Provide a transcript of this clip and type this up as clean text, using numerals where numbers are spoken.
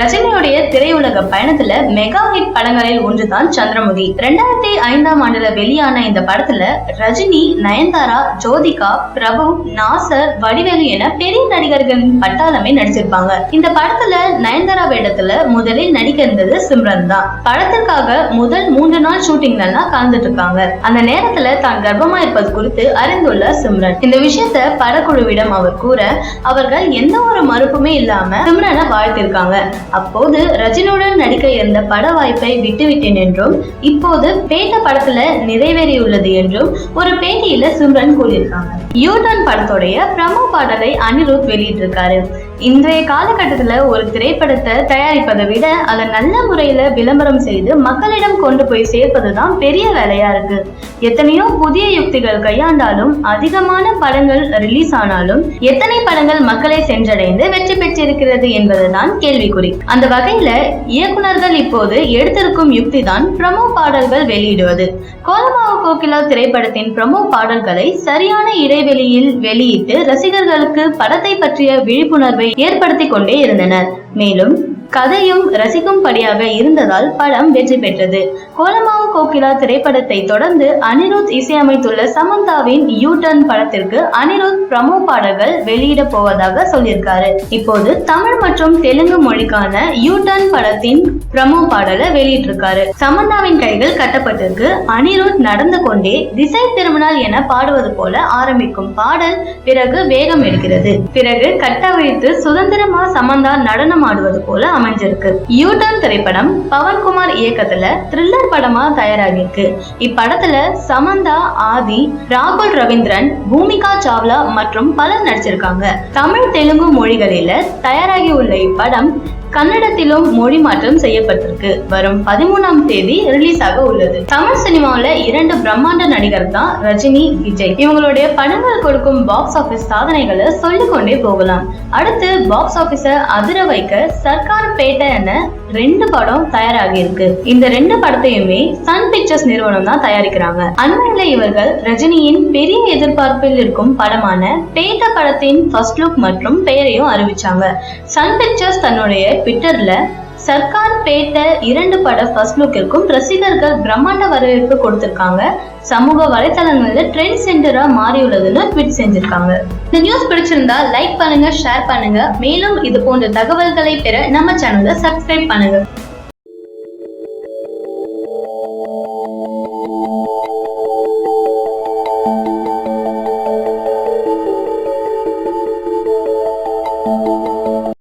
ரஜினியுடைய திரையுலக பயணத்துல mega hit படங்களில் ஒன்றுதான் சந்திரமுகி. 2005ஆம் ஆண்டுல வெளியான இந்த படத்துல ரஜினி, நயன்தாரா, ஜோதிகா, பிரபு, நாசர், வடிவேலு என பெரிய நடிகர்களின் பட்டாளமே நடிச்சிருப்பாங்க. இந்த படத்துல நயன்தாரா வேடத்துல முதலில் நடிக்க இருந்தது சிம்ரன் தான். படத்திற்காக முதல் 3 நாள் ஷூட்டிங்ல எல்லாம் கலந்துட்டு இருக்காங்க. அந்த நேரத்துல தான் கர்ப்பமா இருப்பது குறித்து அறிந்துள்ள சிம்ரன் இந்த விஷயத்த படக்குழுவிடம் அவர் கூற, அவர்கள் எந்த ஒரு மறுப்புமே இல்லாம சிம்ரனை வாழ்த்திருக்காங்க. அப்போது ரஜினியுடன் நடிக்க இருந்த பட வாய்ப்பை விட்டுவிட்டேன் என்றும் இப்போது பேட்ட படத்துல நிறைவேறியுள்ளது என்றும் ஒரு பேட்டியில சிம்ரன் கூறியிருக்காங்க. யூ-டர்ன் படத்துடைய ப்ரமோ பாடலை அனிருத் வெளியிட்டிருக்காரு. இன்றைய காலகட்டத்துல ஒரு திரைப்படத்தை தயாரிப்பதை விட அதை நல்ல முறையில விளம்பரம் செய்து மக்களிடம் கொண்டு போய் சேர்ப்பதுதான் பெரிய வேலையா இருக்கு. எத்தனையோ புதிய யுக்திகள் கையாண்டாலும், அதிகமான படங்கள் ரிலீஸ் ஆனாலும் எத்தனை படங்கள் மக்களை சென்றடைந்து வெற்றி பெற்றிருக்கிறது என்பதுதான் கேள்விக்குறி. அந்த வகையில இயக்குனர்கள் இப்போது எடுத்திருக்கும் யுக்தி தான் ப்ரமோ பாடல்கள் வெளியிடுவது. கோலமாவு கோகிலா திரைப்படத்தின் ப்ரமோ பாடல்களை சரியான இடைவெளியில் வெளியிட்டு ரசிகர்களுக்கு படத்தை பற்றிய விழிப்புணர்வை ஏற்படுத்தி கொண்டே இருந்தனர். மேலும் கதையும் ரசிக்கும்படியாக இருந்ததால் படம் வெற்றி பெற்றது. கோலமாவு கோகிலா திரைப்படத்தை தொடர்ந்து அனிருத் இசையமைத்துள்ள சமந்தாவின் யூ-டர்ன் படத்திற்கு அனிருத் ப்ரமோ பாடல்கள் வெளியிட போவதாக சொல்லியிருக்காரு. இப்போது தமிழ் மற்றும் தெலுங்கு மொழிக்கான யூ-டர்ன் படத்தின் ப்ரமோ பாடலை வெளியிட்டிருக்காரு. சமந்தாவின் கைகள் கட்டப்பட்டிருக்கு. அனிருத் நடந்து கொண்டே திசை திரும்பினால் என பாடுவது போல ஆரம்பிக்கும் பாடல் பிறகு வேகம் எடுக்கிறது. பிறகு கட்டவிழ்த்து சுதந்திரமா சமந்தா நடனம் ஆடுவது போல அமைஞ்சிருக்கு. யூ-டர்ன் திரைப்படம் பவன்குமார் இயக்கத்துல த்ரில்லர் படமா தயாராகிருக்கு. இப்படத்துல சமந்தா, ஆதி, ராகுல் ரவீந்திரன், பூமிகா சாவ்லா மற்றும் பலர் நடிச்சிருக்காங்க. தமிழ், தெலுங்கு மொழிகளில தயாராகி உள்ள இப்படம் கன்னடத்திலும் மொழி மாற்றம் செய்யப்பட்டிருக்கு. வரும் 13ஆம் தேதி ரிலீஸ் ஆக உள்ளது. தமிழ் சினிமாவில 2 பிரம்மாண்ட நடிகர் தான் ரஜினி, விஜய். இவங்களுடைய படங்கள் கொடுக்கும் பாக்ஸ் ஆபீஸ் சாதனைகளை சொல்லிக்கொண்டே போகலாம். அடுத்து பாக்ஸ் ஆபீஸ அதிர வைக்க சர்க்கார் பேட்ட என 2 படம் தயாராகி இருக்கு. இந்த 2 படத்தையுமே சன் பிக்சர்ஸ் நிறுவனம் தான் தயாரிக்கிறாங்க. அண்மையில இவர்கள் ரஜினியின் பெரிய எதிர்பார்ப்பில் இருக்கும் படமான பேட்ட படத்தின் ஃபர்ஸ்ட் லுக் மற்றும் பெயரையும் அறிவிச்சாங்க. சன் பிக்சர்ஸ் தன்னுடைய ட்விட்டர்ல சர்க்கார் பேட்ட 2 பட ஃபர்ஸ்ட் லுக்கிற்கும் ரசிகர்கள் பிரம்மாண்ட வரவேற்பு கொடுத்திருக்காங்க. சமூக வலைதளங்கள்ல ட்ரெண்ட் சென்டரா மாறியுள்ளதுன்னு ட்வீட் செஞ்சிருக்காங்க. இந்த நியூஸ் பிடிச்சிருந்தா லைக் பண்ணுங்க, ஷேர் பண்ணுங்க. மேலும் இது போன்ற தகவல்களை பெற நம்ம சேனலை சப்ஸ்கிரைப் பண்ணுங்க.